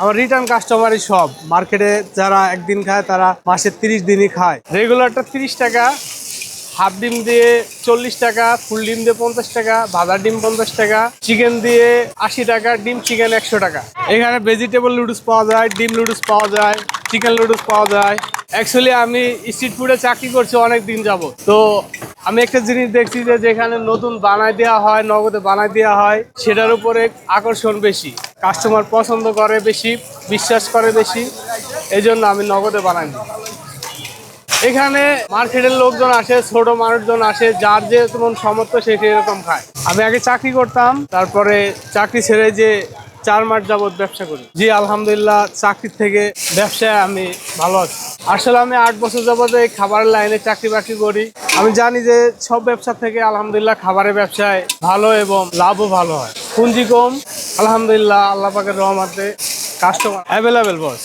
আমার রিটার্ন কাস্টমারই সব। মার্কেটে যারা একদিন খায় তারা মাসে 30 দিনই খায়। রেগুলারটা 30 টাকা, হাফ ডিম দিয়ে 40 টাকা, ফুল ডিম দিয়ে 50 টাকা, ভাজা ডিম 50 টাকা, চিকেন দিয়ে 80 টাকা, ডিম চিকেন 100 টাকা। এখানে ভেজিটেবল নুডলস পাওয়া যায়, ডিম নুডলস পাওয়া যায়, চিকেন নুডলস পাওয়া যায়। অ্যাকচুয়ালি আমি স্ট্রিট ফুডে চাকরি করছি অনেক দিন যাবত। তো আমি একটা জিনিস দেখছি যে যেখানে নতুন বানায় দেওয়া হয়, নগদে বানায় দেওয়া হয়, সেটার উপরে আকর্ষণ বেশি, কাস্টমার পছন্দ করে বেশি, বিশ্বাস করে বেশি। এই জন্য আমি নগদে বানাই দিই। এখানে মার্কেটের লোকজন আসে, ছোট মানুষজন আসে, যার যে তেমন সামর্থ্য সে সেরকম খায়। আমি আগে চাকরি করতাম, তারপরে চাকরি ছেড়ে যে 4 মাস যাবত ব্যবসা করি। জি আলহামদুলিল্লাহ, চাকরির থেকে ব্যবসায় আমি ভালো আছি। আসলে আমি 8 বছর যাবত এই খাবারের লাইনে চাকরি বাকরি করি। আমি জানি যে সব ব্যবসা থেকে আলহামদুলিল্লাহ খাবারের ব্যবসায় ভালো এবং লাভও ভালো হয়। পুঁজি কম, আলহামদুলিল্লাহ আল্লাহ পাকের রহমতে কাস্টমার অ্যাভেলেবেল বস।